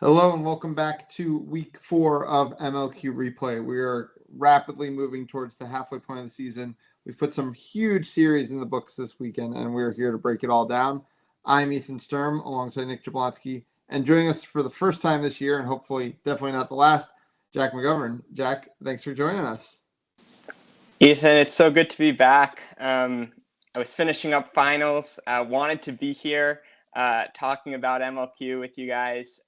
Hello and welcome back to week 4 of MLQ Replay. We are rapidly moving towards the halfway point of the season. We've put some huge series in the books this weekend, and we're here to break it all down. I'm Ethan Sturm alongside Nick Jablonski, and joining us for the first time this year, and hopefully definitely not the last, Jack McGovern. Jack, thanks for joining us. Ethan, it's so good to be back. I was finishing up finals. I wanted to be here talking about MLQ with you guys,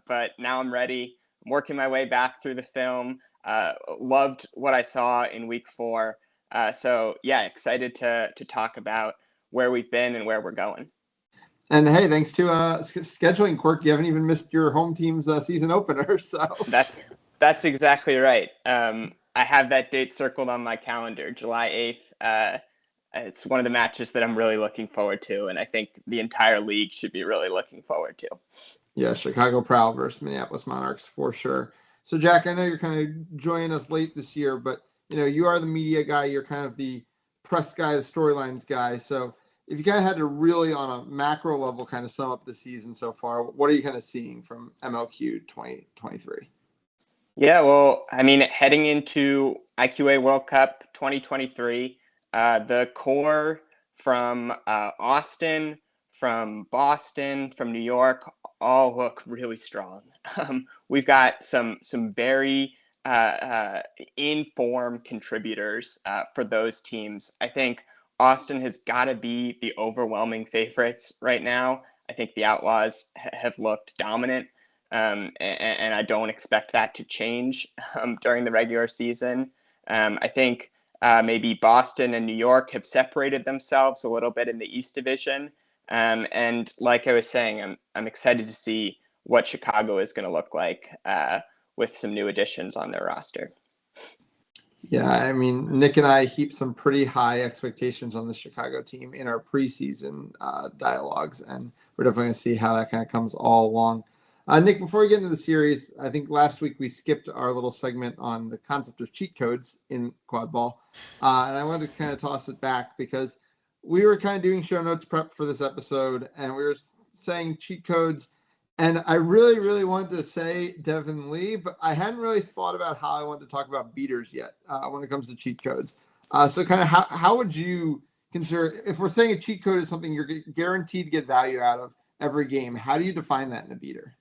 but now I'm ready. I'm working my way back through the film. Loved what I saw in week 4. So yeah, excited to talk about where we've been and where we're going. And hey, thanks to scheduling quirk, you haven't even missed your home team's season opener. So that's exactly right. I have that date circled on my calendar, July 8th. It's one of the matches that I'm really looking forward to, and I think the entire league should be really looking forward to. Yeah, Chicago Prowl versus Minneapolis Monarchs for sure. So, Jack, I know you're kind of joining us late this year, but you are the media guy. You're kind of the press guy, the storylines guy. So, if you kind of had to really, on a macro level, kind of sum up the season so far, what are you kind of seeing from MLQ 2023? Yeah, well, I mean, heading into IQA World Cup 2023, the core from Austin, from Boston, from New York, all look really strong. We've got some very in-form contributors for those teams. I think Austin has got to be the overwhelming favorites right now. I think the Outlaws have looked dominant. And I don't expect that to change during the regular season. I think maybe Boston and New York have separated themselves a little bit in the East Division. And like I was saying, I'm excited to see what Chicago is going to look like with some new additions on their roster. Yeah, I mean, Nick and I heaped some pretty high expectations on the Chicago team in our preseason dialogues, and we're definitely going to see how that kind of comes all along. Nick, before we get into the series, I think last week we skipped our little segment on the concept of cheat codes in quad ball. And I wanted to kind of toss it back because we were kind of doing show notes prep for this episode, and we were saying cheat codes. And I really, really wanted to say Devin Lee, but I hadn't really thought about how I wanted to talk about beaters yet when it comes to cheat codes. So kind of how would you consider, if we're saying a cheat code is something you're guaranteed to get value out of every game, how do you define that in a beater?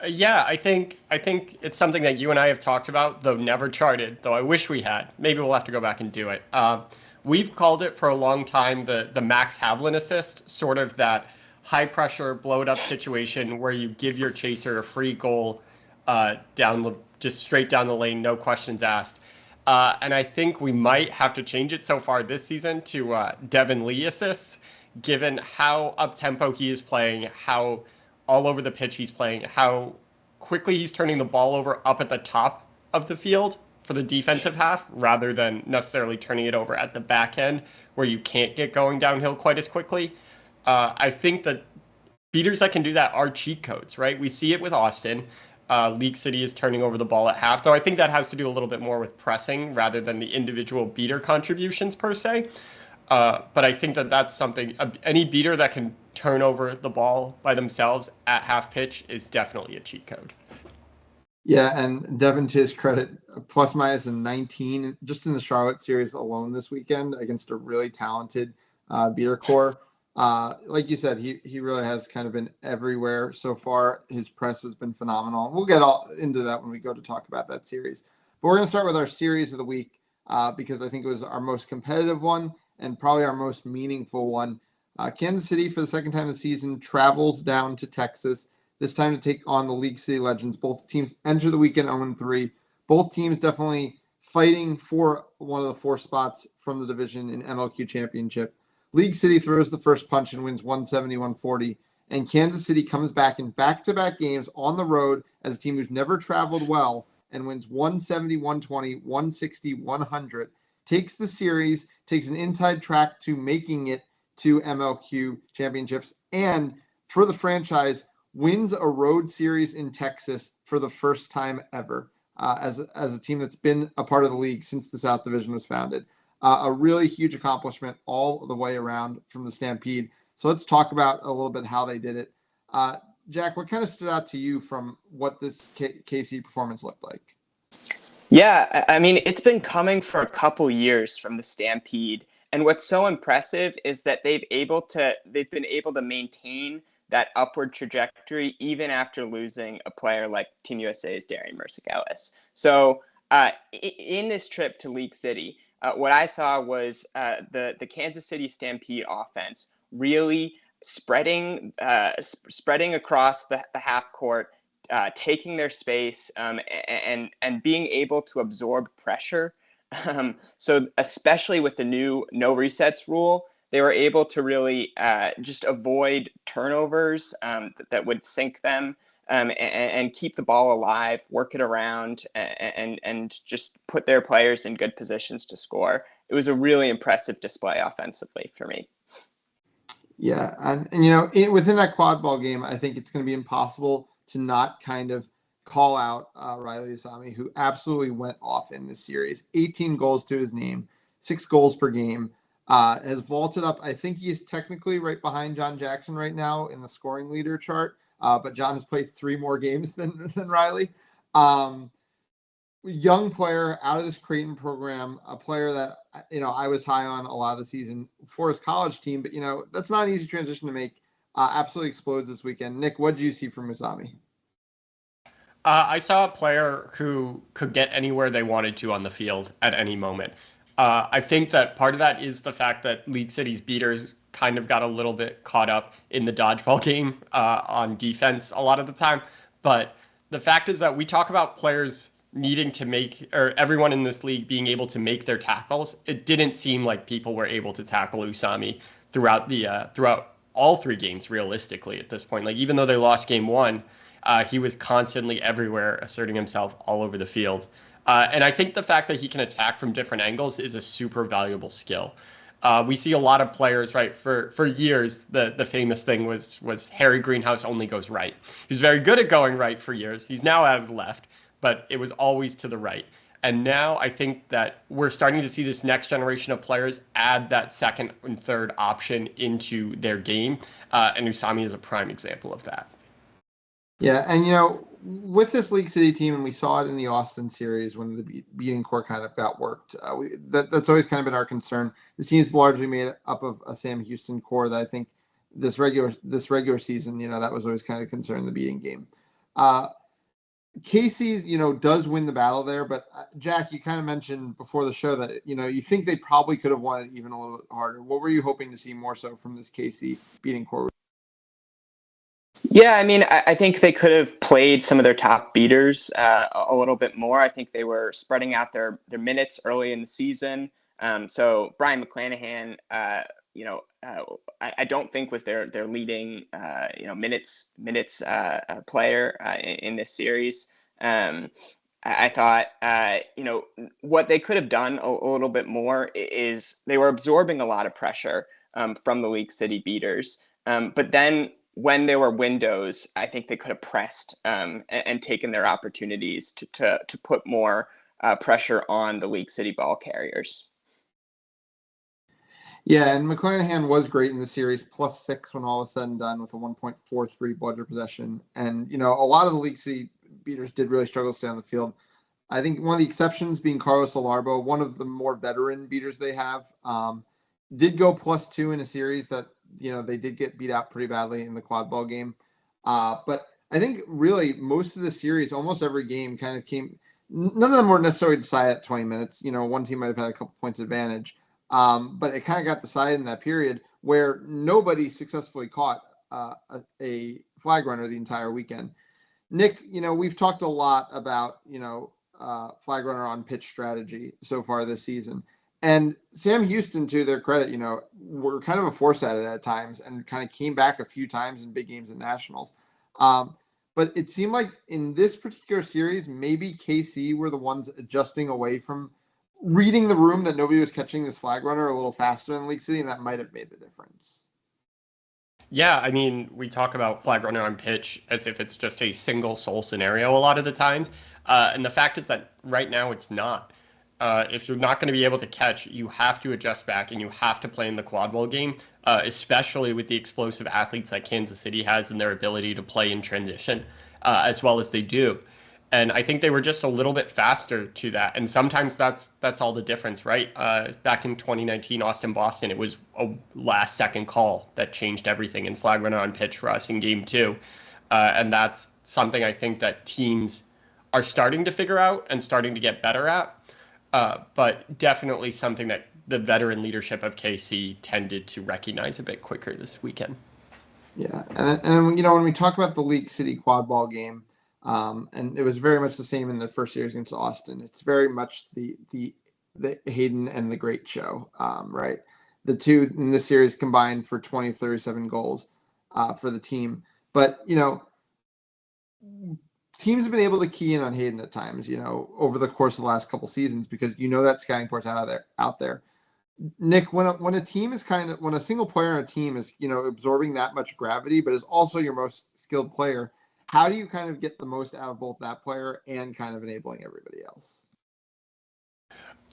Yeah, I think it's something that you and I have talked about, though never charted, though I wish we had. Maybe we'll have to go back and do it. We've called it for a long time the Max Havlin assist, sort of that high-pressure, blow-it-up situation where you give your chaser a free goal just straight down the lane, no questions asked. And I think we might have to change it so far this season to Devin Lee assists, given how up-tempo he is playing, how all over the pitch he's playing, how quickly he's turning the ball over up at the top of the field for the defensive half, rather than necessarily turning it over at the back end where you can't get going downhill quite as quickly. I think that beaters that can do that are cheat codes, right? We see it with Austin. League City is turning over the ball at half, though I think that has to do a little bit more with pressing rather than the individual beater contributions per se. But I think that that's something, any beater that can turn over the ball by themselves at half pitch is definitely a cheat code. Yeah, and Devin, to his credit, plus minus a 19 just in the Charlotte series alone this weekend against a really talented beater core. Like you said, he really has kind of been everywhere so far. His press has been phenomenal. We'll get all into that when we go to talk about that series. But we're going to start with our series of the week because I think it was our most competitive one and probably our most meaningful one. Kansas City, for the second time this season, travels down to Texas, this time to take on the League City Legends. Both teams enter the weekend 0-3. Both teams definitely fighting for one of the 4 spots from the division in MLQ Championship. League City throws the first punch and wins 170-140. And Kansas City comes back in back-to-back games on the road as a team who's never traveled well and wins 170-120, 160-100. Takes the series, takes an inside track to making it to MLQ championships, and for the franchise, wins a road series in Texas for the first time ever as a team that's been a part of the league since the South Division was founded. A really huge accomplishment all the way around from the Stampede. So let's talk about a little bit how they did it. Jack, what kind of stood out to you from what this KC performance looked like? Yeah, I mean, it's been coming for a couple years from the Stampede. And what's so impressive is that they've been able to maintain that upward trajectory even after losing a player like Team USA's Darian Mercigalis. So in this trip to League City, what I saw was the Kansas City Stampede offense really spreading across the half court, taking their space, and being able to absorb pressure. So especially with the new no resets rule, they were able to really just avoid turnovers that would sink them, and keep the ball alive, work it around, and just put their players in good positions to score. It was a really impressive display offensively for me. Yeah, and within that quad ball game, I think it's going to be impossible to not kind of call out Riley Usami, who absolutely went off in this series. 18 goals to his name, 6 goals per game. Has vaulted up. I think he's technically right behind John Jackson right now in the scoring leader chart, but John has played 3 more games than Riley. Young player out of this Creighton program, a player that I was high on a lot of the season for his college team, but that's not an easy transition to make. Absolutely explodes this weekend. Nick, what did you see from Usami? I saw a player who could get anywhere they wanted to on the field at any moment. I think that part of that is the fact that League City's beaters kind of got a little bit caught up in the dodgeball game on defense a lot of the time. But the fact is that we talk about players needing to make, or everyone in this league being able to make their tackles. It didn't seem like people were able to tackle Usami throughout all 3 games realistically at this point. Like, even though they lost game 1, he was constantly everywhere, asserting himself all over the field. And I think the fact that he can attack from different angles is a super valuable skill. We see a lot of players, right? For years, the famous thing was Harry Greenhouse only goes right. He was very good at going right for years. He's now out of the left, but it was always to the right. And now I think that we're starting to see this next generation of players add that second and third option into their game. And Usami is a prime example of that. Yeah, and with this League City team, and we saw it in the Austin series when the beating core kind of got worked. That's always kind of been our concern. This team's largely made up of a Sam Houston core that I think this regular season, that was always kind of concern the beating game. Casey, does win the battle there, but Jack, you kind of mentioned before the show that you think they probably could have won it even a little bit harder. What were you hoping to see more so from this Casey beating core? Yeah, I mean, I think they could have played some of their top beaters a little bit more. I think they were spreading out their minutes early in the season. So Brian McClanahan, I don't think was their leading minutes player in this series. I thought what they could have done a little bit more is they were absorbing a lot of pressure from the League City beaters, but then when there were windows, I think they could have pressed and taken their opportunities to put more pressure on the League City ball carriers. Yeah, and McClanahan was great in the series, +6 when all was said and done with a 1.43 bludger possession. And, a lot of the League City beaters did really struggle to stay on the field. I think one of the exceptions being Carlos Alarbo, one of the more veteran beaters they have, did go +2 in a series that, they did get beat out pretty badly in the quad ball game. But I think really most of the series, almost every game kind of came, none of them were necessarily decided at 20 minutes. One team might have had a couple points advantage. But it kind of got decided in that period where nobody successfully caught a flag runner the entire weekend. Nick, we've talked a lot about, flag runner on pitch strategy so far this season. And Sam Houston, to their credit, were kind of a force at it at times and kind of came back a few times in big games and nationals. But it seemed like in this particular series, maybe KC were the ones adjusting away from reading the room that nobody was catching this flag runner a little faster than League City, and that might have made the difference. Yeah, I mean, we talk about flag runner on pitch as if it's just a single sole scenario a lot of the times. And the fact is that right now it's not. if you're not going to be able to catch, you have to adjust back and you have to play in the quad ball game, especially with the explosive athletes that Kansas City has and their ability to play in transition as well as they do. And I think they were just a little bit faster to that. And sometimes that's all the difference, right? Back in 2019, Austin Boston, it was a last second call that changed everything in flag runner on pitch for us in game 2. And that's something I think that teams are starting to figure out and starting to get better at. But definitely something that the veteran leadership of KC tended to recognize a bit quicker this weekend. Yeah, and when we talk about the League City quad ball game, and it was very much the same in the first series against Austin. It's very much the Hayden and the Great show, right? The two in this series combined for 20 of 37 goals for the team. But, teams have been able to key in on Hayden at times, over the course of the last couple seasons because that scouting report's out there. Nick, when a team is when a single player on a team is, absorbing that much gravity, but is also your most skilled player, how do you kind of get the most out of both that player and kind of enabling everybody else?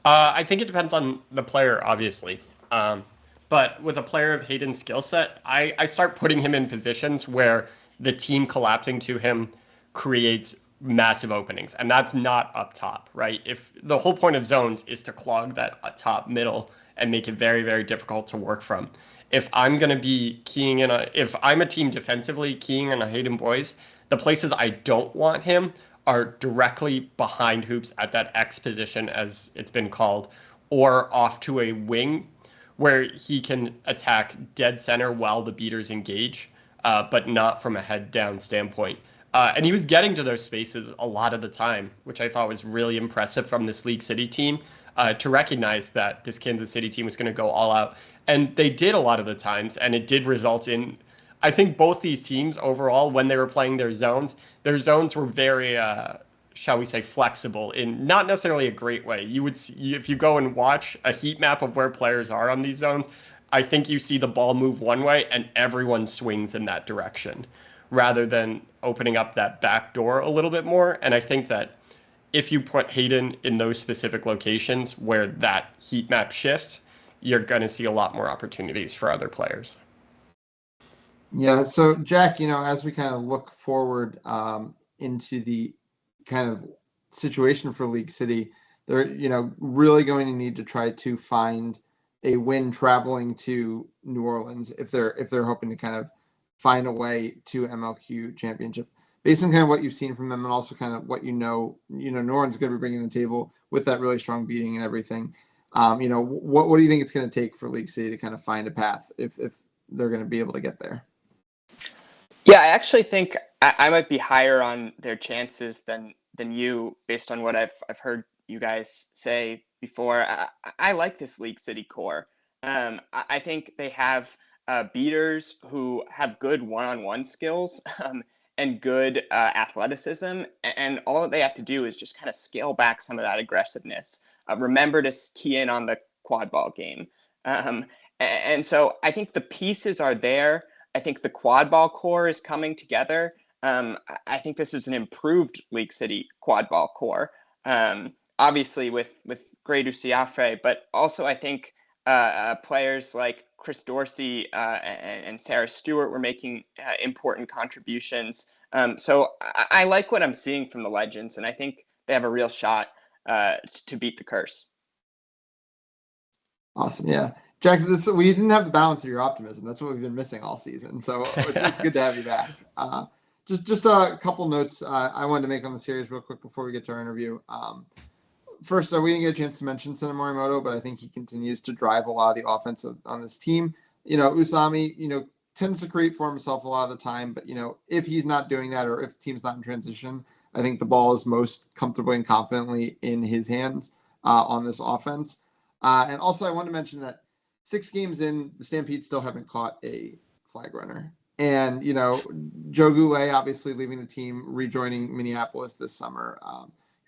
I think it depends on the player, obviously. But with a player of Hayden's skill set, I start putting him in positions where the team collapsing to him creates massive openings. And that's not up top, right? If the whole point of zones is to clog that top middle and make it very, very difficult to work from. If I'm going to be keying in if I'm a team defensively keying in a Hayden Boys, the places I don't want him are directly behind hoops at that X position, as it's been called, or off to a wing where he can attack dead center while the beaters engage, but not from a head down standpoint. And he was getting to those spaces a lot of the time, which I thought was really impressive from this League City team to recognize that this Kansas City team was going to go all out. And they did a lot of the times, and it did result in, I think both these teams overall, when they were playing their zones were very, shall we say, flexible in not necessarily a great way. You would see, if you go and watch a heat map of where players are on these zones, I think you see the ball move one way and everyone swings in that direction rather than opening up that back door a little bit more. And I think that if you put Hayden in those specific locations where that heat map shifts, you're going to see a lot more opportunities for other players. Yeah. So Jack, as we kind of look forward into the kind of situation for League City, they're, really going to need to try to find a win traveling to New Orleans if they're hoping to kind of find a way to MLQ championship. Based on kind of what you've seen from them and also kind of what New Orleans is going to be bringing to the table with that really strong beating and everything. What do you think it's going to take for League City to kind of find a path if they're going to be able to get there? Yeah, I actually think I might be higher on their chances than you, based on what I've heard you guys say before. I like this League City core. I think they have beaters who have good one-on-one skills and good athleticism, and all that they have to do is just kind of scale back some of that aggressiveness. Remember to key in on the quad ball game. And so I think the pieces are there. I think the quad ball core is coming together. I think this is an improved League City quad ball core, obviously with Gradu Siafre, but also I think players like Chris Dorsey and Sarah Stewart were making important contributions. So I like what I'm seeing from the Legends, and I think they have a real shot to beat the curse. Awesome. Yeah. Jack, we didn't have the balance of your optimism. That's what we've been missing all season. So it's good to have you back. Just a couple notes I wanted to make on the series real quick before we get to our interview. First, we didn't get a chance to mention Sena Morimoto, but I think he continues to drive a lot of the offense on this team. Usami, tends to create for himself a lot of the time, but, if he's not doing that or if the team's not in transition, I think the ball is most comfortably and confidently in his hands on this offense. And also I want to mention that 6 games in, the Stampede still haven't caught a flag runner. And, Joe Goulet obviously leaving the team, rejoining Minneapolis this summer.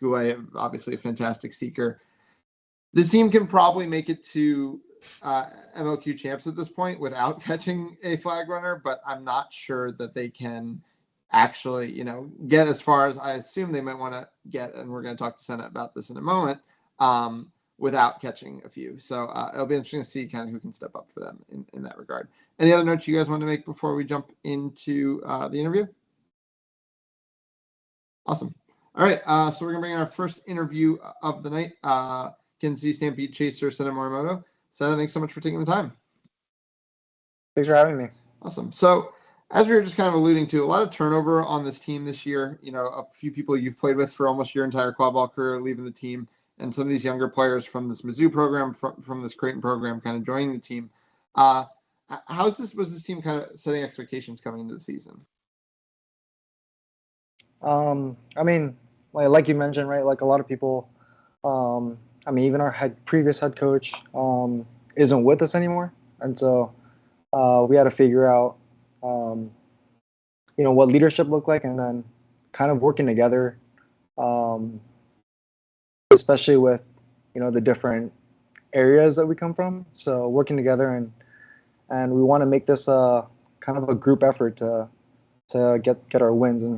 Goulet, obviously a fantastic seeker. This team can probably make it to MLQ champs at this point without catching a flag runner, but I'm not sure that they can actually, get as far as I assume they might want to get. And we're going to talk to Senna about this in a moment. without catching a few. So it'll be interesting to see kind of who can step up for them in that regard. Any other notes you guys want to make before we jump into the interview? Awesome. All right. So we're going to bring in our first interview of the night. Kansas City Stampede chaser Senna Morimoto. Senna, thanks so much for taking the time. Thanks for having me. Awesome. So as we were just kind of alluding to, a lot of turnover on this team this year. You know, a few people you've played with for almost your entire quad ball career leaving the team, and some of these younger players from this Mizzou program, from this Creighton program, kind of joining the team. Was this team kind of setting expectations coming into the season? I mean, like you mentioned, right? Like a lot of people, I mean, even our previous head coach isn't with us anymore, and so we had to figure out, what leadership looked like, and then kind of working together, especially with, the different areas that we come from. So working together, and we want to make this kind of a group effort to get our wins in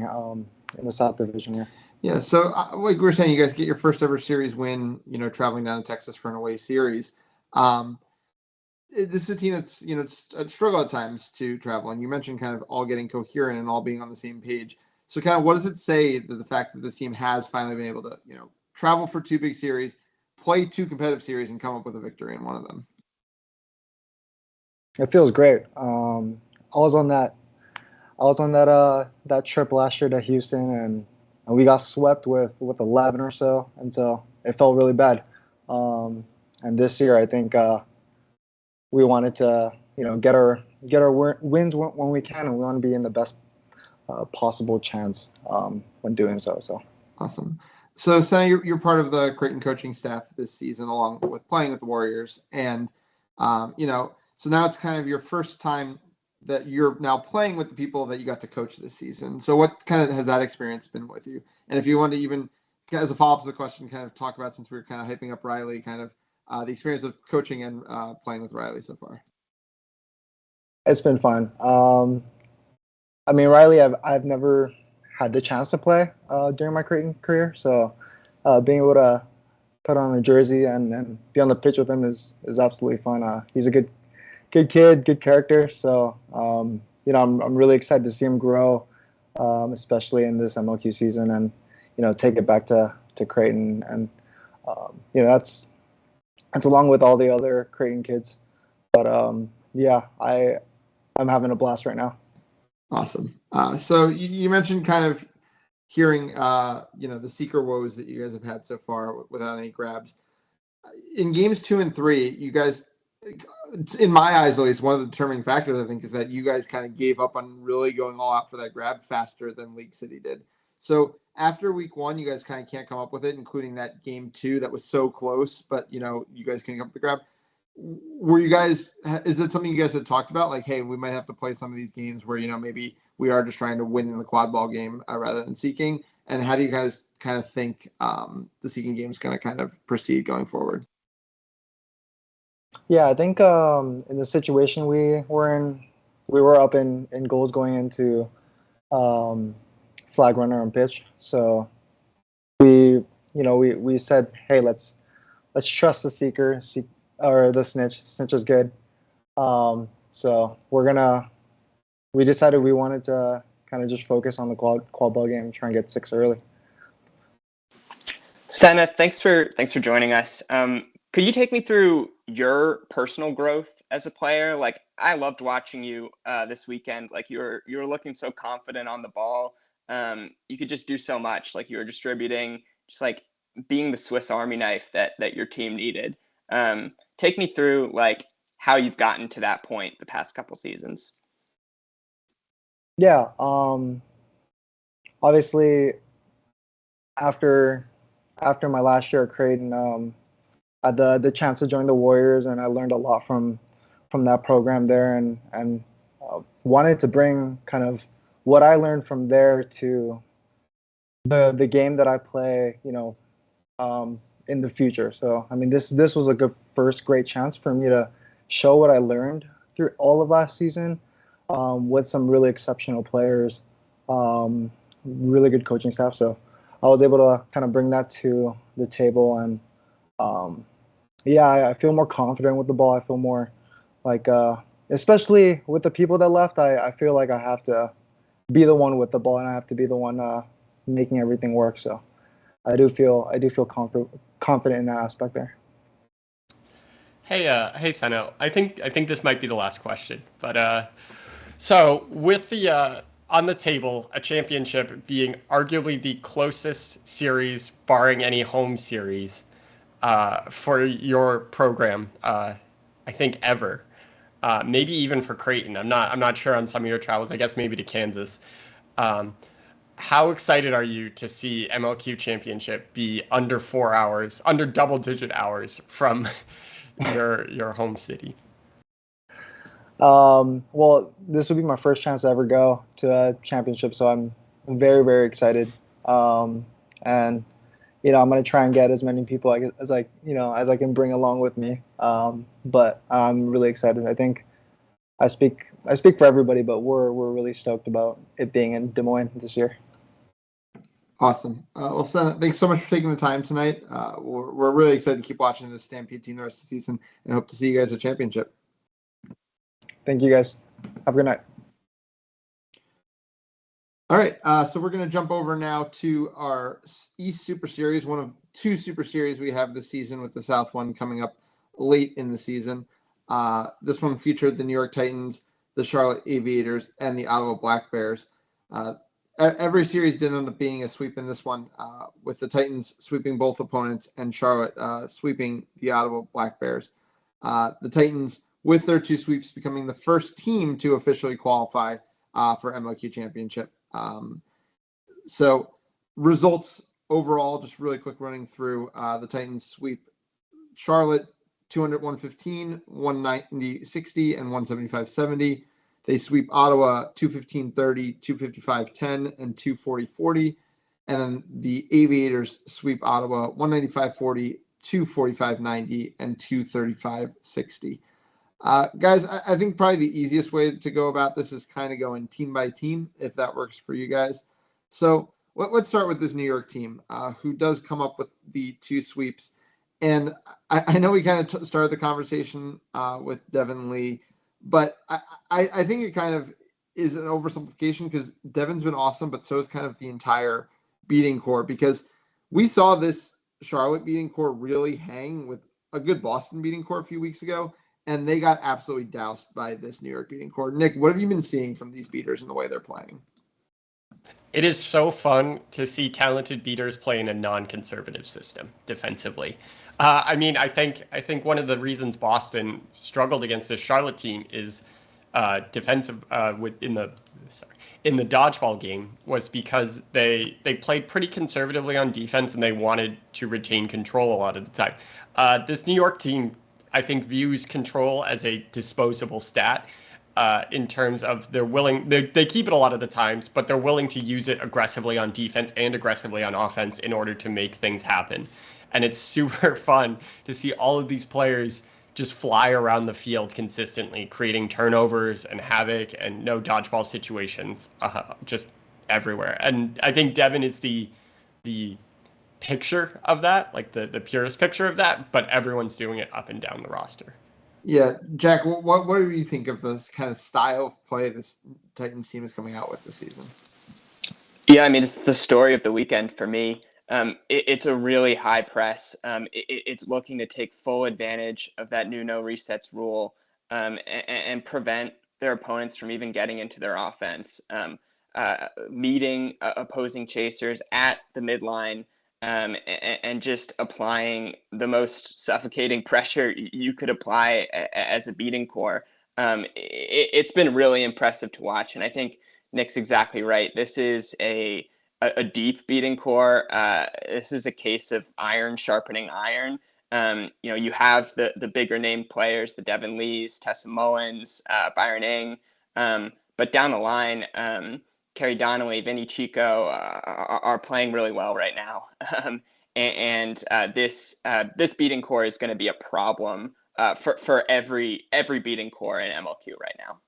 the South Division here. Yeah, so like we were saying, you guys get your first ever series win, traveling down to Texas for an away series. This is a team that's, it's a struggle at times to travel. And you mentioned kind of all getting coherent and all being on the same page. So kind of what does it say that the fact that this team has finally been able to, travel for two big series, play two competitive series, and come up with a victory in one of them? It feels great. I was on that trip last year to Houston, and we got swept with 11 or so, and so it felt really bad. And this year, I think we wanted to, get our wins when we can, and we want to be in the best possible chance when doing so. So awesome. So, Senna, you're part of the Creighton coaching staff this season, along with playing with the Warriors, and so now it's kind of your first time that you're now playing with the people that you got to coach this season. So what kind of has that experience been with you? And if you want to even, as a follow-up to the question, kind of talk about, since we were kind of hyping up Riley, kind of the experience of coaching and playing with Riley so far. It's been fun. I mean, Riley, I've never had the chance to play during my Creighton career. So being able to put on a jersey and be on the pitch with him is absolutely fun. He's a good kid, good character. So, I'm really excited to see him grow, especially in this MLQ season, and, take it back to Creighton. And, that's along with all the other Creighton kids. But, I'm having a blast right now. Awesome. So you mentioned kind of hearing, the seeker woes that you guys have had so far without any grabs. In games 2 and 3, you guys, in my eyes at least, one of the determining factors, I think, is that you guys kind of gave up on really going all out for that grab faster than League City did. So after week 1, you guys kind of can't come up with it, including that game 2 that was so close, but, you guys couldn't come up with the grab. Were you guys, is it something you guys had talked about? Like, hey, we might have to play some of these games where, maybe we are just trying to win in the quad ball game rather than seeking. And how do you guys kind of think the seeking game is going to kind of proceed going forward? Yeah, I think in the situation we were in, we were up in goals going into flag runner and pitch. So we said, hey, let's trust the seeker, or the snitch. Snitch is good. So we decided we wanted to kind of just focus on the quad ball game and try and get 6 early. Senna, thanks for joining us. Could you take me through your personal growth as a player? Like, I loved watching you this weekend. Like, you were looking so confident on the ball. You could just do so much. Like, you were distributing, just like being the Swiss Army knife that your team needed. Take me through like how you've gotten to that point the past couple seasons. Yeah. Obviously, after my last year at Creighton, I had the chance to join the Warriors, and I learned a lot from that program there, and wanted to bring kind of what I learned from there to the game that I play, in the future. So, I mean, this was a good first great chance for me to show what I learned through all of last season, with some really exceptional players, really good coaching staff. So I was able to kind of bring that to the table and Yeah, I feel more confident with the ball. I feel more like, especially with the people that left, I feel like I have to be the one with the ball and I have to be the one making everything work. So I do feel confident in that aspect there. Hey, Seno. I think this might be the last question, but so with the on the table, a championship being arguably the closest series, barring any home series, for your program, I think ever. Maybe even for Creighton. I'm not sure on some of your travels. I guess maybe to Kansas. Um, how excited are you to see MLQ Championship be under 4 hours, under double-digit hours from your home city? Well, this would be my first chance to ever go to a championship, so I'm very, very excited. And I'm gonna try and get as many people as I can bring along with me. But I'm really excited. I think I speak for everybody, but we're really stoked about it being in Des Moines this year. Awesome. Well, Senna, thanks so much for taking the time tonight. We're really excited to keep watching this Stampede team the rest of the season and hope to see you guys at championship. Thank you guys. Have a good night. All right, so we're going to jump over now to our East Super Series, one of two Super Series we have this season, with the South one coming up late in the season. This one featured the New York Titans, the Charlotte Aviators, and the Ottawa Black Bears. Every series did end up being a sweep in this one, with the Titans sweeping both opponents and Charlotte sweeping the Ottawa Black Bears. The Titans, with their two sweeps, becoming the first team to officially qualify for MLQ Championship. So results overall, just really quick running through, the Titans sweep Charlotte 200-115, 190-60, and 175-70. They sweep Ottawa 215-30, 255-10, and 240-40. And then the Aviators sweep Ottawa 195-40, 245-90, and 235-60. Guys, I think probably the easiest way to go about this is kind of going team by team, if that works for you guys. So let's start with this New York team, who does come up with the two sweeps. And I know we kind of started the conversation with Devin Lee, but I think it kind of is an oversimplification, because Devin's been awesome, but so is kind of the entire beating core, because we saw this Charlotte beating core really hang with a good Boston beating core a few weeks ago, and they got absolutely doused by this New York beating core. Nick, what have you been seeing from these beaters and the way they're playing? It is so fun to see talented beaters play in a non-conservative system defensively. I think one of the reasons Boston struggled against this Charlotte team is defensive in the dodgeball game, was because they played pretty conservatively on defense and they wanted to retain control a lot of the time. This New York team, I think, views control as a disposable stat, in terms of they keep it a lot of the times, but they're willing to use it aggressively on defense and aggressively on offense in order to make things happen. And it's super fun to see all of these players just fly around the field consistently, creating turnovers and havoc and no dodgeball situations, just everywhere. And I think Devin is the picture of that, like the purest picture of that, but everyone's doing it up and down the roster. Yeah, Jack, what do you think of this kind of style of play this Titans team is coming out with this season? Yeah, I mean, it's the story of the weekend for me. It's a really high press. It's looking to take full advantage of that new no resets rule, and prevent their opponents from even getting into their offense. Meeting opposing chasers at the midline, and just applying the most suffocating pressure you could apply as a beating core. It's been really impressive to watch, and I think Nick's exactly right. This is a deep beating core. This is a case of iron sharpening iron. You have the bigger name players, the Devin Lees, Tessa Mullins, Byron Ng, but down the line, Kerry Donnelly, Vinny Chico are playing really well right now. This beating core is going to be a problem for every beating core in MLQ right now.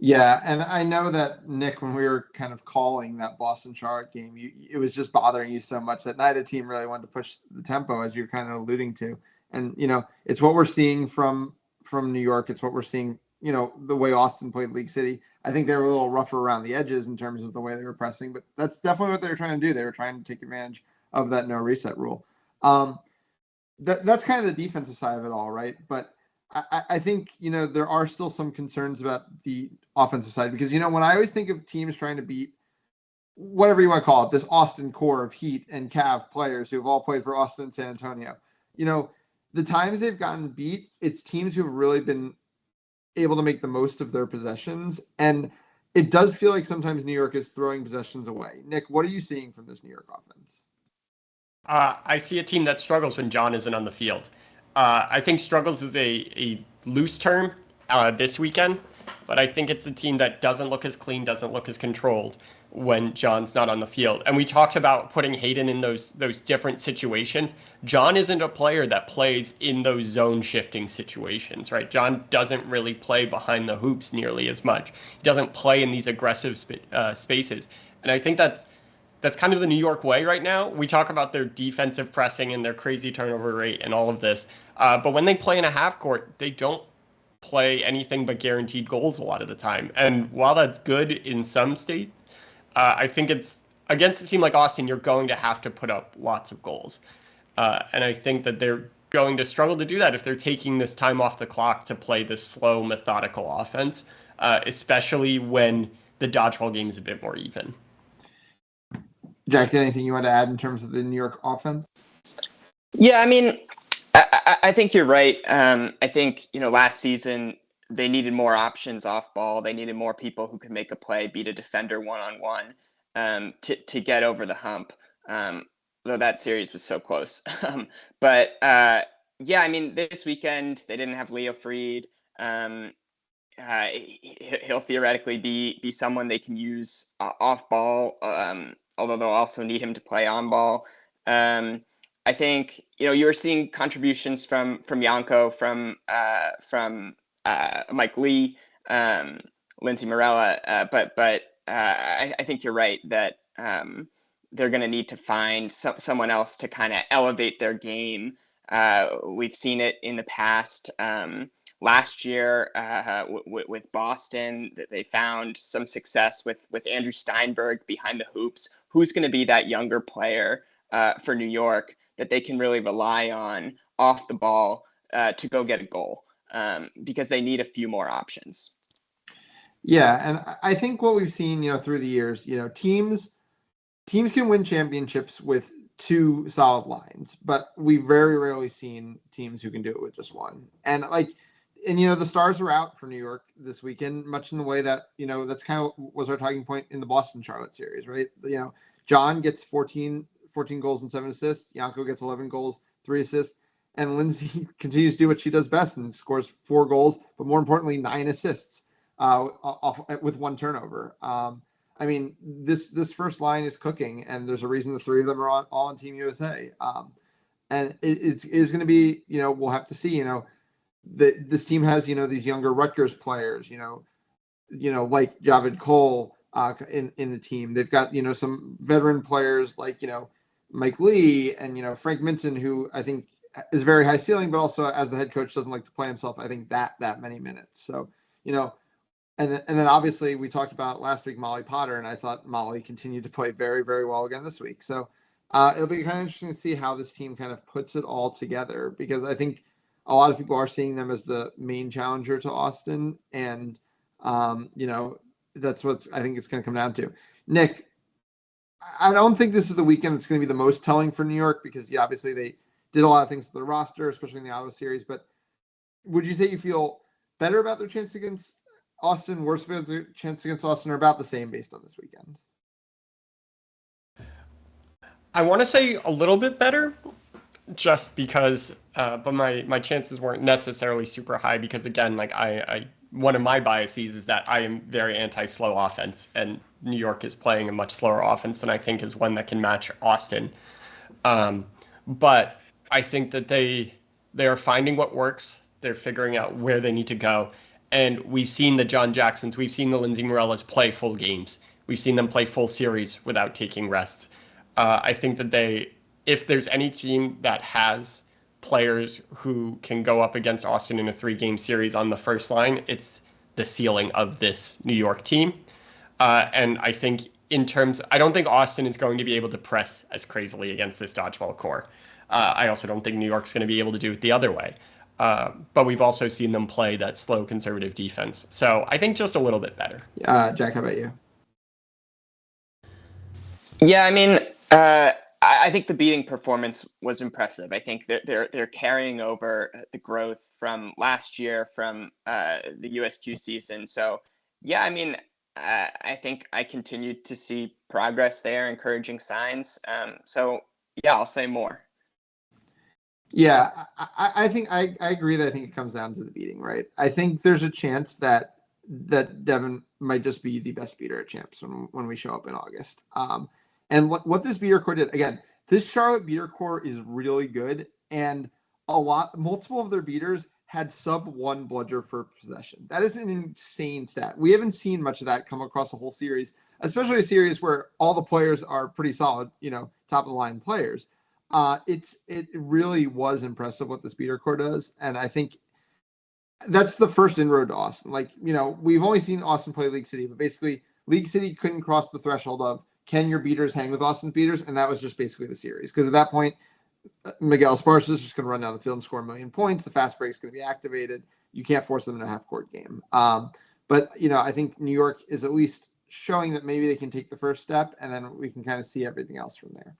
Yeah, and I know that, Nick, when we were kind of calling that Boston-Charlotte game, it was just bothering you so much that neither team really wanted to push the tempo, as you're kind of alluding to. And it's what we're seeing from New York. It's what we're seeing, the way Austin played League City. I think they were a little rougher around the edges in terms of the way they were pressing, but that's definitely what they were trying to do. They were trying to take advantage of that no reset rule. That's kind of the defensive side of it all, right? But I think, there are still some concerns about the offensive side because, when I always think of teams trying to beat whatever you want to call it, this Austin core of Heat and Cav players who have all played for Austin and San Antonio, the times they've gotten beat, it's teams who have really been able to make the most of their possessions. And it does feel like sometimes New York is throwing possessions away. Nick, what are you seeing from this New York offense? I see a team that struggles when John isn't on the field. I think struggles is a loose term this weekend, but I think it's a team that doesn't look as clean, doesn't look as controlled when John's not on the field. And we talked about putting Hayden in those different situations. John isn't a player that plays in those zone shifting situations, right? John doesn't really play behind the hoops nearly as much. He doesn't play in these aggressive spaces. And I think that's kind of the New York way right now. We talk about their defensive pressing and their crazy turnover rate and all of this. But when they play in a half court, they don't play anything but guaranteed goals a lot of the time. And while that's good in some states, I think it's against a team like Austin, you're going to have to put up lots of goals. And I think that they're going to struggle to do that if they're taking this time off the clock to play this slow, methodical offense, especially when the dodgeball game is a bit more even. Jack, anything you want to add in terms of the New York offense? Yeah, I mean, I think you're right. I think, last season they needed more options off ball. They needed more people who could make a play, beat a defender one-on-one to get over the hump, though that series was so close. But yeah, I mean, this weekend they didn't have Leo Freed. He'll theoretically be someone they can use off ball, although they'll also need him to play on ball. I think you were seeing contributions from Yanko, from Mike Lee, Lindsey Morella, but I think you're right that they're going to need to find someone else to kind of elevate their game. We've seen it in the past. Last year with Boston, they found some success with Andrew Steinberg behind the hoops. Who's going to be that younger player for New York that they can really rely on off the ball to go get a goal, because they need a few more options. Yeah, and I think what we've seen, through the years, teams can win championships with two solid lines, but we've very rarely seen teams who can do it with just one. And the stars were out for New York this weekend, much in the way that, that's kind of was our talking point in the Boston-Charlotte series, right? John gets 14 goals and 7 assists. Yanko gets 11 goals, 3 assists. And Lindsay continues to do what she does best and scores 4 goals, but more importantly, 9 assists with 1 turnover. I mean, this first line is cooking, and there's a reason the 3 of them are all on Team USA. And it is going to be, we'll have to see, this team has, these younger Rutgers players, like Javid Cole in the team. They've got, some veteran players like, Mike Lee and, Frank Minson, who I think is very high ceiling, but also as the head coach doesn't like to play himself, I think that many minutes. So, and then obviously we talked about last week, Molly Potter, and I thought Molly continued to play very, very well again this week. So it'll be kind of interesting to see how this team kind of puts it all together, because I think a lot of people are seeing them as the main challenger to Austin. And, that's what I think it's going to come down to. Nick, I don't think this is the weekend that's going to be the most telling for New York, because obviously they did a lot of things to the roster, especially in the Ottawa series. But would you say you feel better about their chance against Austin, worse about their chance against Austin, or about the same based on this weekend? I want to say a little bit better, just because, but my chances weren't necessarily super high, because again, I one of my biases is that I am very anti-slow offense, and New York is playing a much slower offense than I think is one that can match Austin. But I think that they are finding what works. They're figuring out where they need to go. And we've seen the John Jacksons, we've seen the Lindsey Morellas play full games. We've seen them play full series without taking rests. I think that if there's any team that has players who can go up against Austin in a 3-game series on the first line, it's the ceiling of this New York team. And I think I don't think Austin is going to be able to press as crazily against this dodgeball core. I also don't think New York's going to be able to do it the other way. But we've also seen them play that slow conservative defense. So I think just a little bit better. Jack, how about you? Yeah, I mean, I think the beating performance was impressive. I think that they're carrying over the growth from last year from the USQ season. So, yeah, I mean, I think I continued to see progress there, encouraging signs. So, yeah, I'll say more. Yeah, I think I agree that I think it comes down to the beating, right? I think there's a chance that Devin might just be the best beater at champs when we show up in August. And what this beater core did, again, this Charlotte beater core is really good, and multiple of their beaters had sub-1 bludger for possession. That is an insane stat. We haven't seen much of that come across a whole series, especially a series where all the players are pretty solid, top of the line players. It really was impressive what this beater core does, and I think that's the first inroad to Austin. We've only seen Austin play League City, but basically League City couldn't cross the threshold of can your beaters hang with Austin's beaters, and that was just basically the series. Because at that point, Miguel Esparza is just going to run down the field and score 1 million points. The fast break is going to be activated. You can't force them in a half-court game. But I think New York is at least showing that maybe they can take the first step, and then we can kind of see everything else from there.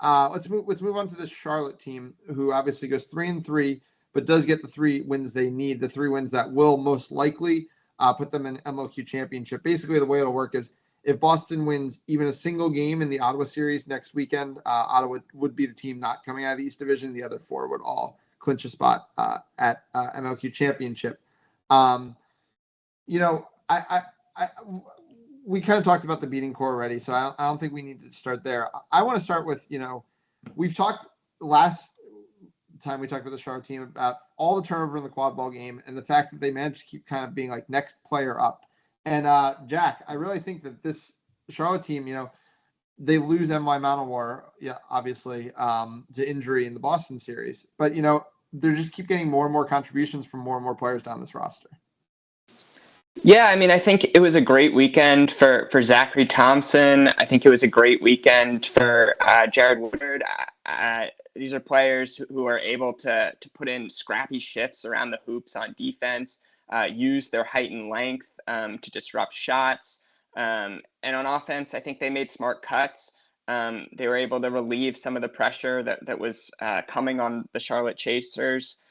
Let's move on to this Charlotte team, who obviously goes 3-3, but does get the 3 wins they need, the 3 wins that will most likely put them in MLQ championship. Basically, the way it'll work is if Boston wins even a single game in the Ottawa series next weekend, Ottawa would be the team not coming out of the East Division. The other 4 would all clinch a spot at MLQ championship. We kind of talked about the beating core already, so I don't think we need to start there. I want to start with, we've talked last time we talked about the Charlotte team about all the turnover in the quad ball game and the fact that they managed to keep kind of being like next player up. And Jack, I really think that this Charlotte team, they lose NY Mountain obviously, to injury in the Boston series, but they just keep getting more and more contributions from more and more players down this roster. Yeah, I mean, I think it was a great weekend for Zachary Thompson. I think it was a great weekend for Jared Woodard. These are players who are able to put in scrappy shifts around the hoops on defense, use their height and length to disrupt shots. And on offense, I think they made smart cuts. They were able to relieve some of the pressure that was coming on the Charlotte Chasers.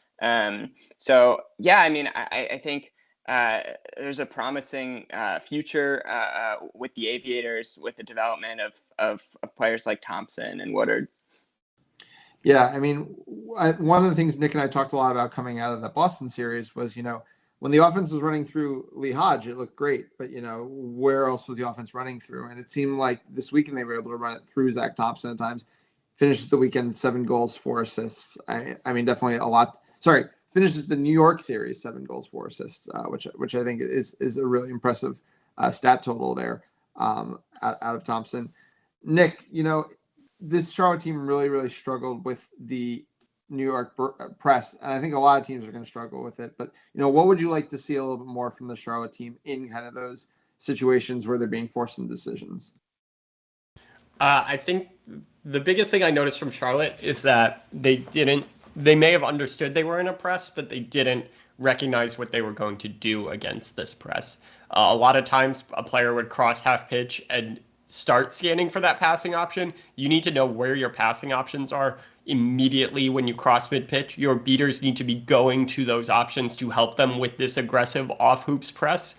So, yeah, I mean, I think there's a promising future with the Aviators with the development of players like Thompson and Woodard. Yeah, I mean, one of the things Nick and I talked a lot about coming out of the Boston series was, when the offense was running through Lee Hodge, it looked great, but where else was the offense running through? And it seemed like this weekend they were able to run it through Zach Thompson at times. Finishes the weekend 7 goals, 4 assists. I mean, definitely a lot. Sorry, finishes the New York series 7 goals, 4 assists, which I think is a really impressive stat total there out of Thompson. Nick, this Charlotte team really, really struggled with the New York press, and I think a lot of teams are going to struggle with it. But what would you like to see a little bit more from the Charlotte team in kind of those situations where they're being forced into decisions? I think the biggest thing I noticed from Charlotte is that they may have understood they were in a press, but they didn't recognize what they were going to do against this press. A lot of times a player would cross half pitch and start scanning for that passing option. You need to know where your passing options are immediately when you cross mid pitch. Your beaters need to be going to those options to help them with this aggressive off hoops press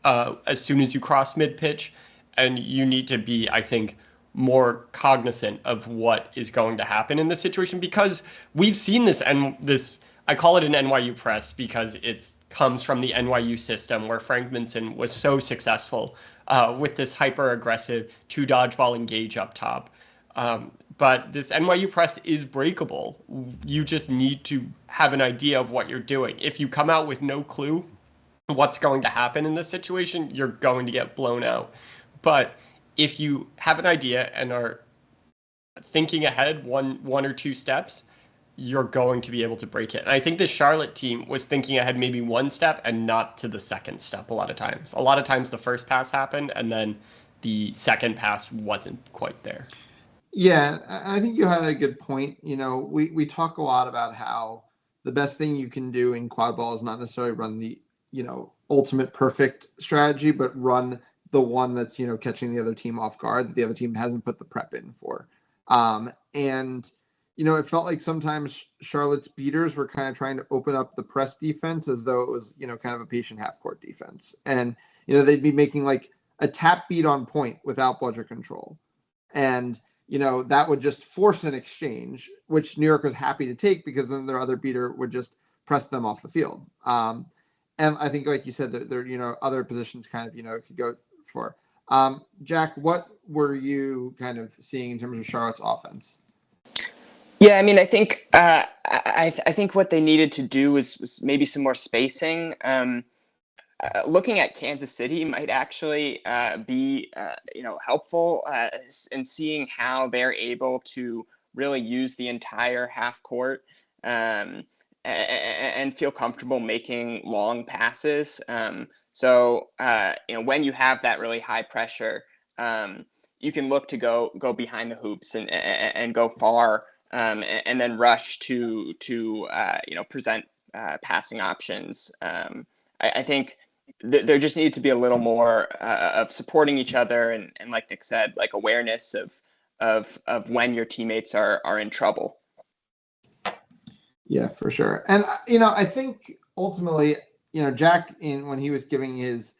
as soon as you cross mid pitch. And you need to be, I think, more cognizant of what is going to happen in this situation, because we've seen this, and I call it an NYU press because it comes from the NYU system where Frank Minson was so successful with this hyper-aggressive 2 dodgeball engage up top. But this NYU press is breakable. You just need to have an idea of what you're doing. If you come out with no clue, what's going to happen in this situation, you're going to get blown out. But if you have an idea and are thinking ahead one or two steps, you're going to be able to break it. And I think the Charlotte team was thinking ahead maybe one step and not to the second step a lot of times. A lot of times the first pass happened and then the second pass wasn't quite there. Yeah, I think you had a good point. We talk a lot about how the best thing you can do in quad ball is not necessarily run the, ultimate perfect strategy, but run the one that's, catching the other team off guard that the other team hasn't put the prep in for. And it felt like sometimes Charlotte's beaters were kind of trying to open up the press defense as though it was, kind of a patient half court defense. And, they'd be making like a tap beat on point without bludger control. And, that would just force an exchange, which New York was happy to take because then their other beater would just press them off the field. And I think, like you said, there other positions kind of, could go for. Jack, what were you kind of seeing in terms of Charlotte's offense? Yeah, I mean, I think I think what they needed to do was maybe some more spacing. Looking at Kansas City might actually be helpful in seeing how they're able to really use the entire half court and feel comfortable making long passes. So when you have that really high pressure, you can look to go behind the hoops and go far. And then rush to present passing options. I think there just needed to be a little more of supporting each other and like Nick said, like awareness of when your teammates are in trouble. Yeah, for sure. And I think ultimately, Jack, when he was giving his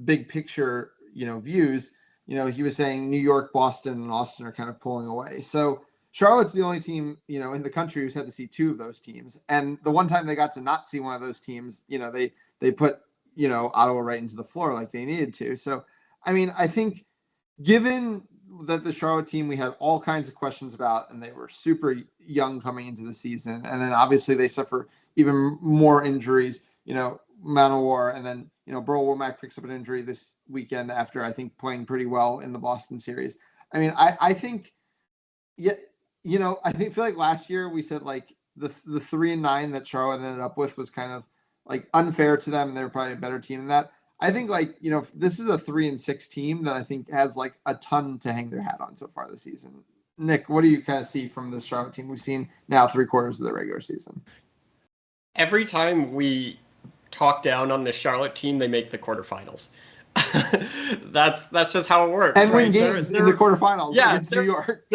big picture, views, he was saying New York, Boston, and Austin are kind of pulling away. So Charlotte's the only team, in the country who's had to see two of those teams. And the one time they got to not see one of those teams, they put, Ottawa right into the floor like they needed to. So, I mean, I think given that the Charlotte team we had all kinds of questions about, and they were super young coming into the season, and then obviously they suffer even more injuries, Manowar, and then, Burl Womack picks up an injury this weekend after, I think, playing pretty well in the Boston series. I mean, I think, yeah, I feel like last year we said like the 3-9 that Charlotte ended up with was kind of like unfair to them. They were probably a better team than that. I think like, this is a 3-6 team that I think has like a ton to hang their hat on so far this season. Nick, what do you kind of see from this Charlotte team? We've seen now 3/4 of the regular season. Every time we talk down on the Charlotte team, they make the quarterfinals. That's just how it works. And right? win games in the quarterfinals against New York.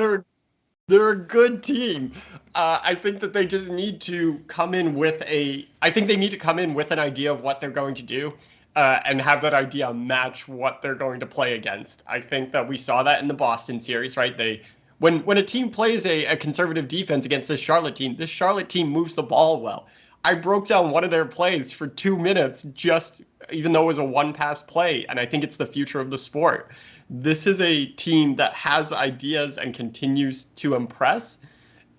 They're a good team. I think that they just need to come in with an idea of what they're going to do, and have that idea match what they're going to play against. I think that we saw that in the Boston series, right? When a team plays a conservative defense against this Charlotte team moves the ball well. I broke down one of their plays for 2 minutes, just even though it was a one-pass play, and I think it's the future of the sport. This is a team that has ideas and continues to impress.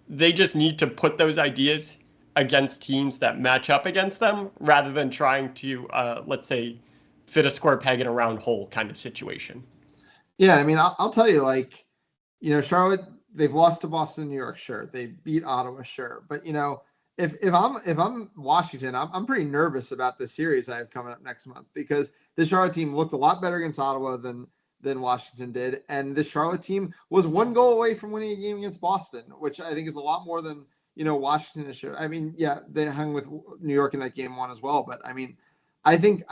They just need to put those ideas against teams that match up against them rather than trying to, let's say, fit a square peg in a round hole kind of situation. Yeah, I mean, I'll tell you, like, Charlotte, they've lost to Boston, New York, sure. They beat Ottawa, sure. But, if I'm Washington, I'm pretty nervous about the series I have coming up next month because the Charlotte team looked a lot better against Ottawa than Washington did, and the Charlotte team was one goal away from winning a game against Boston, which I think is a lot more than Washington is. I mean, yeah, they hung with New York in that game one as well, but I mean, I think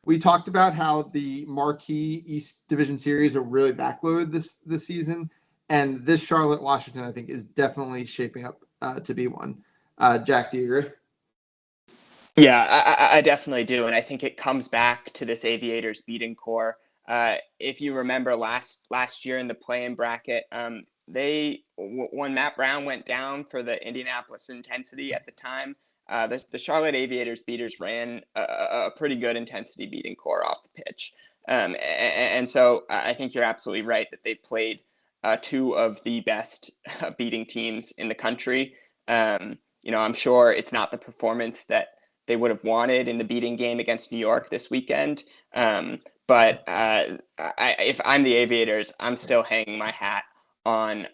we talked about how the marquee East Division series are really backloaded this season, and this Charlotte Washington I think is definitely shaping up to be one. Jack, do you agree? Yeah, I definitely do. And I think it comes back to this Aviators beating core. If you remember last year in the play-in bracket, when Matt Brown went down for the Indianapolis intensity at the time, the Charlotte Aviators beaters ran a pretty good intensity beating core off the pitch. And so I think you're absolutely right that they played two of the best beating teams in the country. I'm sure it's not the performance that they would have wanted in the beating game against New York this weekend. But if I'm the Aviators, I'm still hanging my hat on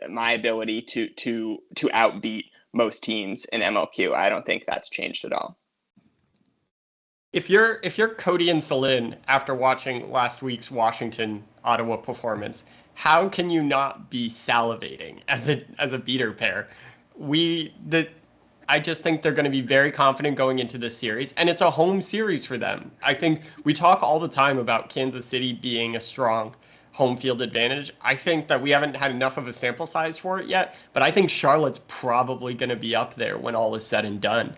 my ability to outbeat most teams in MLQ. I don't think that's changed at all. If you're Cody and Celine after watching last week's Washington Ottawa performance, how can you not be salivating as a beater pair? I just think they're going to be very confident going into this series, and it's a home series for them. I think we talk all the time about Kansas City being a strong home field advantage. I think that we haven't had enough of a sample size for it yet, but I think Charlotte's probably going to be up there when all is said and done.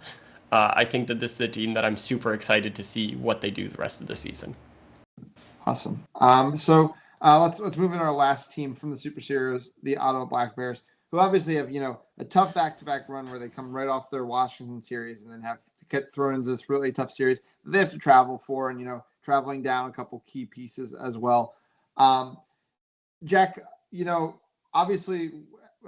I think that this is a team that I'm super excited to see what they do the rest of the season. Awesome. So let's move into our last team from the Super Series, the Ottawa Black Bears, who obviously have a tough back-to-back run where they come right off their Washington series and then have to get thrown into this really tough series that they have to travel for, and traveling down a couple key pieces as well. Jack, obviously,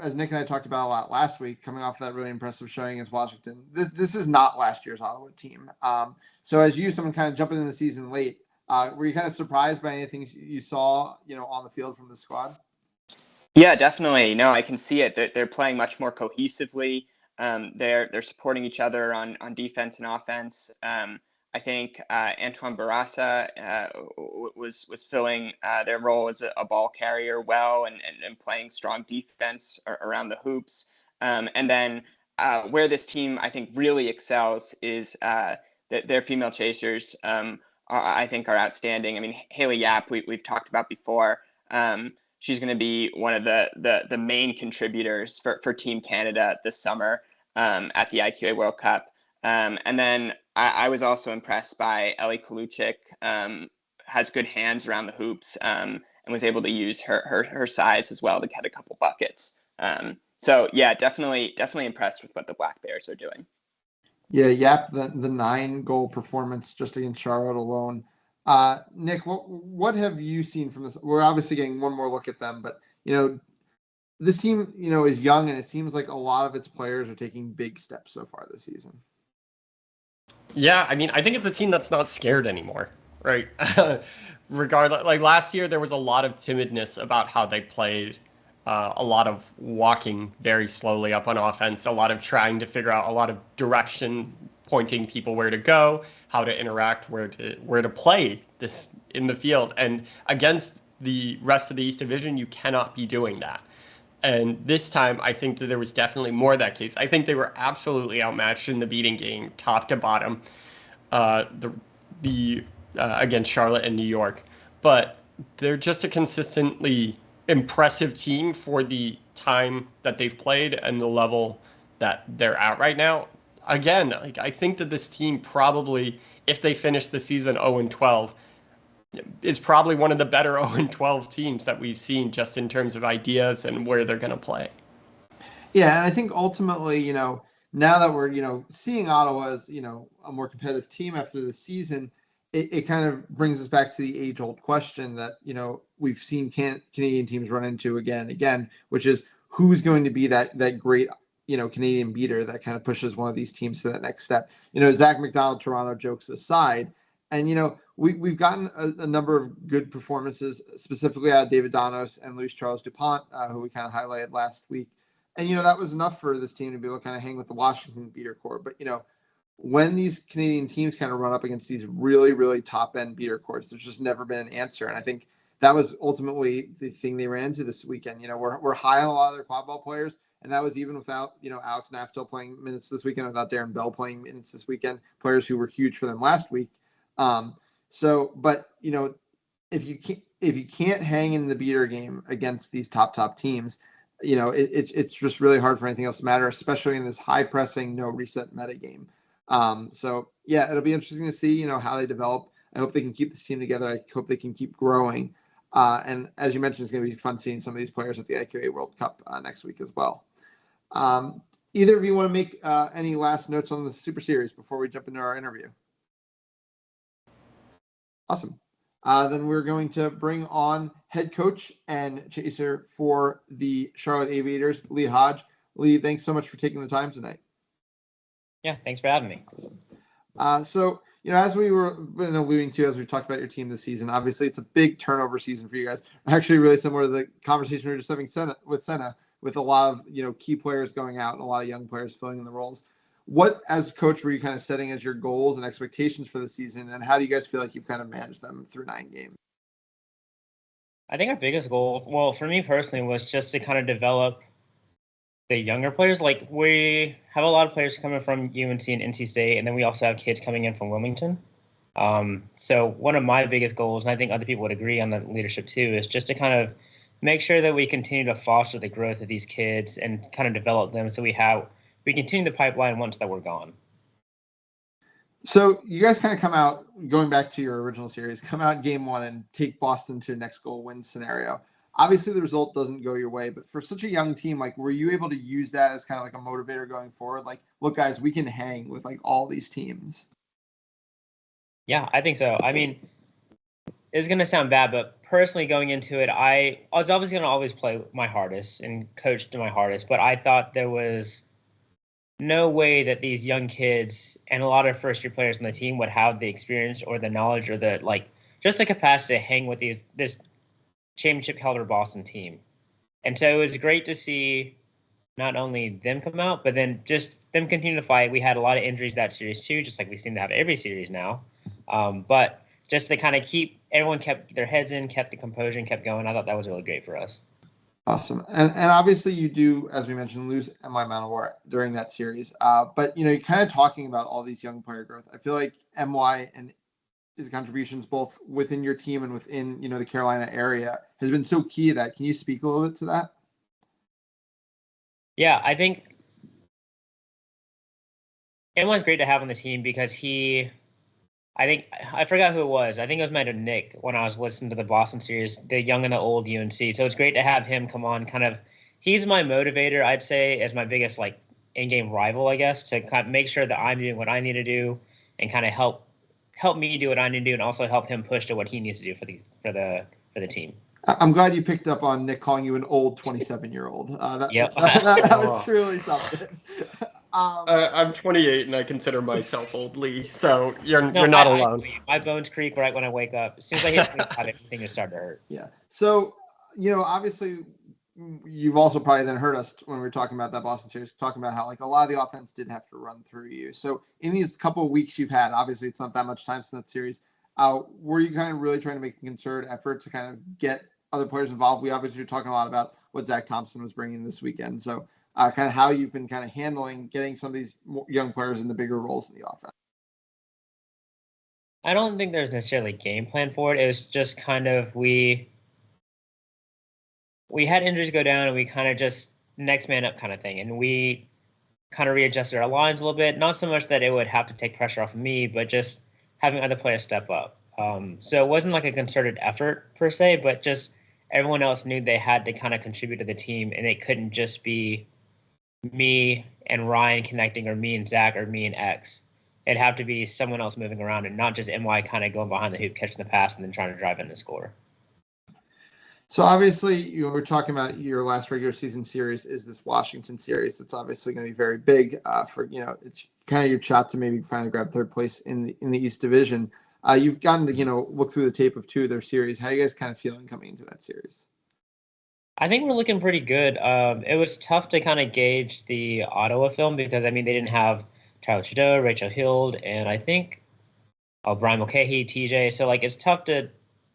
as Nick and I talked about a lot last week, coming off that really impressive showing against Washington, this is not last year's Ottawa team. So as someone kind of jumping in the season late, were you kind of surprised by anything you saw, on the field from the squad? Yeah, definitely. No, I can see it. They're playing much more cohesively. They're supporting each other on defense and offense. I think Antoine Barassa was filling their role as a ball carrier well and playing strong defense around the hoops. And then where this team, I think, really excels is that their female chasers, I think, are outstanding. I mean, Haley Yap, we've talked about before. She's going to be one of the main contributors for Team Canada this summer at the IQA World Cup. And then I was also impressed by Ellie Kaluchik, has good hands around the hoops, and was able to use her size as well to get a couple buckets. So yeah, definitely impressed with what the Black Bears are doing. Yeah, Yap, the 9-goal performance just against Charlotte alone. Nick, what have you seen from this? We're obviously getting one more look at them, but this team, is young, and it seems like a lot of its players are taking big steps so far this season. Yeah, I mean, I think it's a team that's not scared anymore, right? Regardless, like last year, there was a lot of timidness about how they played, a lot of walking very slowly up on offense, a lot of trying to figure out a lot of direction, pointing people where to go, how to interact, where to play this in the field. And against the rest of the East Division, you cannot be doing that. And this time, I think that there was definitely more of that case. I think they were absolutely outmatched in the beating game, top to bottom, against Charlotte and New York. But they're just a consistently impressive team for the time that they've played and the level that they're at right now. Again, I think that this team probably, if they finish the season 0-12, is probably one of the better 0-12 teams that we've seen just in terms of ideas and where they're going to play. Yeah, and I think ultimately, now that we're, seeing Ottawa as, a more competitive team after the season, it kind of brings us back to the age-old question that, we've seen Canadian teams run into again, which is who's going to be that great, Canadian beater that kind of pushes one of these teams to that next step. Zach McDonald, Toronto jokes aside, and, we've gotten a number of good performances, specifically out of David Donos and Luis Charles Dupont, who we kind of highlighted last week. And, that was enough for this team to be able to kind of hang with the Washington beater core. But, when these Canadian teams kind of run up against these really, really top-end beater cores, there's just never been an answer. And I think that was ultimately the thing they ran into this weekend. We're high on a lot of their quad ball players, and that was even without, Alex Naftel playing minutes this weekend, without Darren Bell playing minutes this weekend, players who were huge for them last week. But if you can't hang in the beater game against these top teams, it's just really hard for anything else to matter, especially in this high pressing, no reset meta game. So yeah, it'll be interesting to see, how they develop. I hope they can keep this team together. I hope they can keep growing. And as you mentioned, it's going to be fun seeing some of these players at the IQA World Cup next week as well. Either of you want to make any last notes on the Super Series before we jump into our interview? Awesome. Then we're going to bring on head coach and chaser for the Charlotte Aviators, Lee Hodge. Lee, thanks so much for taking the time tonight. Yeah, thanks for having me. So, as we were been alluding to, as we talked about your team this season, obviously it's a big turnover season for you guys. Actually, really similar to the conversation we were just having with Senna, with a lot of, key players going out and a lot of young players filling in the roles. What, as coach, were you kind of setting as your goals and expectations for the season, and how do you guys feel like you've kind of managed them through 9 games? I think our biggest goal, well, for me personally, was just to kind of develop the younger players. Like, we have a lot of players coming from UNC and NC State, and then we also have kids coming in from Wilmington. So one of my biggest goals, and I think other people would agree on the leadership too, is just to kind of make sure that we continue to foster the growth of these kids and kind of develop them so we continue the pipeline once that we're gone. So you guys kind of come out, going back to your original series, come out game 1 and take Boston to next goal win scenario. Obviously, the result doesn't go your way, but for such a young team, like, were you able to use that as kind of like a motivator going forward? Like, look, guys, we can hang with like all these teams. Yeah, I think so. I mean, it's going to sound bad, but personally going into it, I was obviously going to always play my hardest and coach to my hardest, but I thought there was no way that these young kids and a lot of first-year players on the team would have the experience or the knowledge or just the capacity to hang with this championship caliber Boston team. And so it was great to see not only them come out, but then just them continue to fight. We had a lot of injuries that series too, just like we seem to have every series now. But just to kind of everyone kept their heads in, kept the composure, and kept going. I thought that was really great for us. Awesome. And obviously you do, as we mentioned, lose MY Manowar during that series. But, you're kind of talking about all these young player growth. I feel like MY and his contributions both within your team and within, the Carolina area has been so key to that. Can you speak a little bit to that? Yeah, I think MY's great to have on the team because I forgot who it was. I think it was might have Nick when I was listening to the Boston series, the young and the old UNC. So it's great to have him come on. He's my motivator, I'd say, as my biggest in-game rival, I guess, to kind of make sure that I'm doing what I need to do and kind of help me do what I need to do, and also help him push to what he needs to do for the team. I'm glad you picked up on Nick calling you an old 27-year-old. Yep. That was truly something. I'm 28 and I consider myself old, Lee. So you're No, not alone. My bones creak right when I wake up. As soon as I hit sleep, everything is starting to hurt. Yeah. So, obviously, you've also probably then heard us when we were talking about that Boston series, talking about how a lot of the offense did have to run through you. So in these couple of weeks you've had, obviously it's not that much time since that series. Were you kind of really trying to make a concerted effort to kind of get other players involved? We obviously are talking a lot about what Zach Thompson was bringing this weekend. So kind of how you've been kind of handling getting some of these young players in the bigger roles in the offense. I don't think there's necessarily a game plan for it. It was just kind of we had injuries go down and we kind of just next man up kind of thing. And we kind of readjusted our lines a little bit. Not so much that it would have to take pressure off of me, but just having other players step up. So it wasn't like a concerted effort per se, but just everyone else knew they had to kind of contribute to the team, and it couldn't just be me and Ryan connecting, or me and Zach, or me and X. It'd have to be someone else moving around, and not just MY kind of going behind the hoop, catching the pass, and then trying to drive in and score. So obviously, we're talking about your last regular season series is this Washington series. That's obviously going to be very big for, it's kind of your shot to maybe finally grab third place in the East Division. You've gotten to, look through the tape of 2 of their series. How are you guys kind of feeling coming into that series? I think we're looking pretty good. It was tough to kind of gauge the Ottawa film because, they didn't have Tyler Trudeau, Rachel Hild, and I think Brian Mulcahy, TJ. So, it's tough to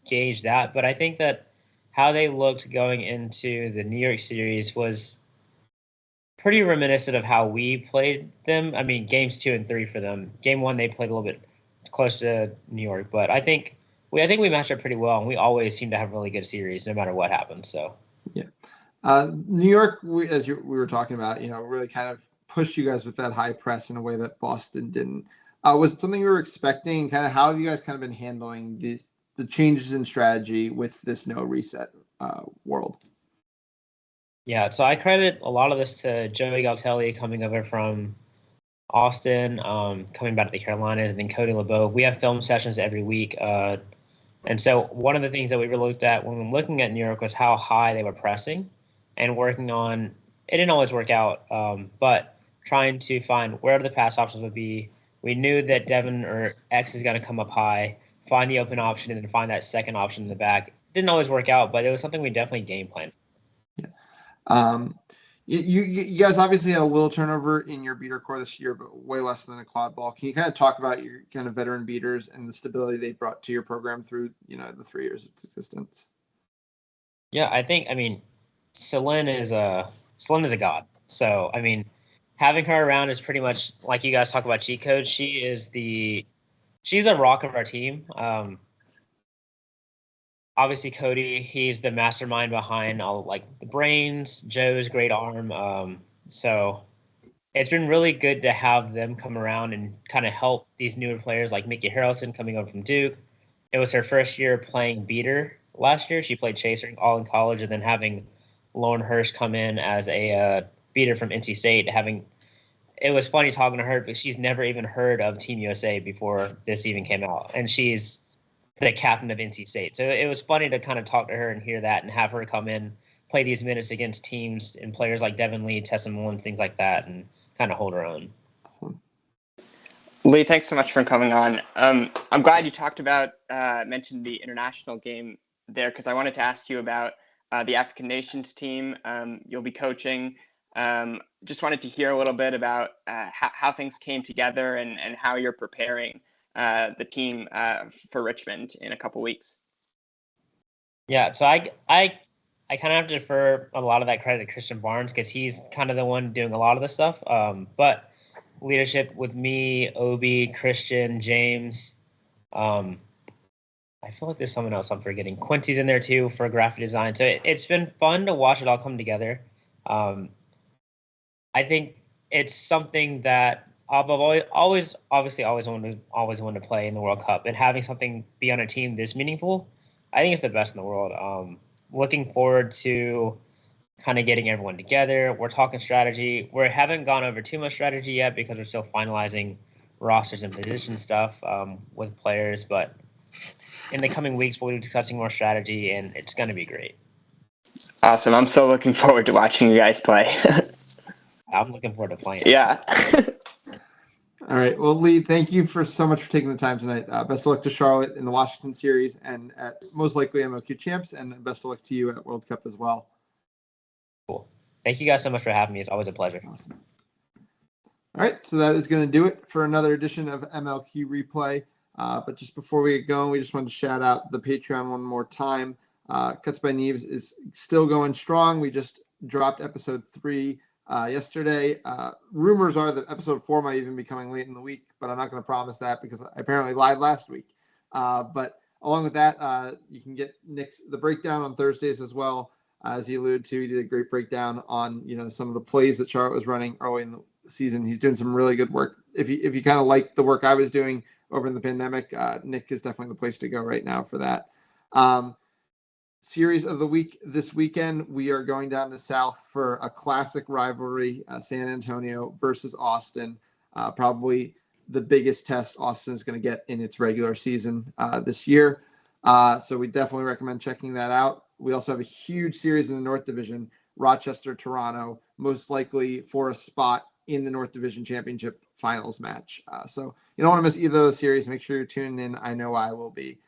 gauge that. But I think that how they looked going into the New York series was pretty reminiscent of how we played them. Games 2 and 3 for them. Game 1, they played a little bit close to New York. But I think we matched up pretty well, and we always seem to have a really good series no matter what happens. So. Yeah. New York, we were talking about, really kind of pushed you guys with that high press in a way that Boston didn't. Was it something you were expecting? Kind of how have you guys kind of been handling the changes in strategy with this no reset world? Yeah, so I credit a lot of this to Joey Galtelli coming over from Austin, coming back to the Carolinas, and then Cody LeBeau. We have film sessions every week. And so one of the things that we really looked at when we were looking at New York was how high they were pressing and working on – it didn't always work out, but trying to find where the pass options would be, We knew that Devin or X is going to come up high, find the open option, and then find that second option in the back. Didn't always work out, but it was something we definitely game planned. Yeah. You guys obviously had a little turnover in your beater core this year, but way less than a quad ball. Can you kind of talk about your kind of veteran beaters and the stability they brought to your program through, the 3 years of its existence? Yeah, I mean, Celine is a god. So, I mean, having her around is pretty much like you guys talk about cheat codes. She's the rock of our team. Obviously Cody, he's the mastermind behind all like the brains, Joe's great arm. So it's been really good to have them come around and kind of help these newer players like Mickey Harrelson coming over from Duke. It was her first year playing beater last year. She played chaser all in college, and then having Lauren Hirsch come in as a beater from NC State. It was funny talking to her because she's never even heard of Team USA before this even came out, and she's the captain of NC State. So it was funny to kind of talk to her and hear that, and have her come in, play these minutes against teams and players like Devin Lee, Tessa Mullen, things like that, and kind of hold her own. Lee, thanks so much for coming on. I'm glad you talked about, mentioned the international game there, because I wanted to ask you about the African Nations team you'll be coaching. Just wanted to hear a little bit about how things came together and how you're preparing the team for Richmond in a couple weeks. Yeah, so I kind of have to defer a lot of that credit to Christian Barnes because he's kind of the one doing a lot of the stuff. But leadership with me, Obi, Christian, James. I feel like there's someone else I'm forgetting. Quincy's in there too for graphic design. So it's been fun to watch it all come together. I think it's something that I've always wanted to play in the World Cup, and having something be on a team this meaningful, I think it's the best in the world. Looking forward to kind of getting everyone together. We're talking strategy. We haven't gone over too much strategy yet because we're still finalizing rosters and position stuff with players. But in the coming weeks, we'll be discussing more strategy, and it's going to be great. Awesome. I'm so looking forward to watching you guys play. I'm looking forward to playing. Yeah. All right. Well, Lee, thank you so much for taking the time tonight. Best of luck to Charlotte in the Washington series and at most likely MLQ champs, and best of luck to you at World Cup as well. Cool. Thank you guys so much for having me. It's always a pleasure. Awesome. All right. So that is going to do it for another edition of MLQ Replay. But just before we get going, we just wanted to shout out the Patreon one more time. Cuts by Neves is still going strong. We just dropped episode 3 yesterday. Rumors are that episode 4 might even be coming late in the week, but I'm not going to promise that because I apparently lied last week. But along with that, you can get the breakdown on Thursdays as well. As he alluded to, he did a great breakdown on some of the plays that Charlotte was running early in the season. He's doing some really good work. If you kind of like the work I was doing over in the pandemic, Nick is definitely the place to go right now for that. Series of the week this weekend, we are going down to South for a classic rivalry, San Antonio versus Austin. Probably the biggest test Austin is going to get in its regular season this year. So we definitely recommend checking that out. We also have a huge series in the North Division, Rochester, Toronto, most likely for a spot in the North Division Championship Finals match. So you don't want to miss either of those series. Make sure you're tuning in. I know I will be.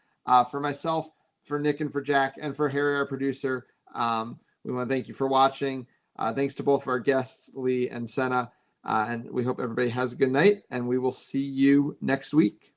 For myself, for Nick, and for Jack, and for Harry, our producer, we want to thank you for watching. Thanks to both of our guests, Lee and Senna. And we hope everybody has a good night, and we will see you next week.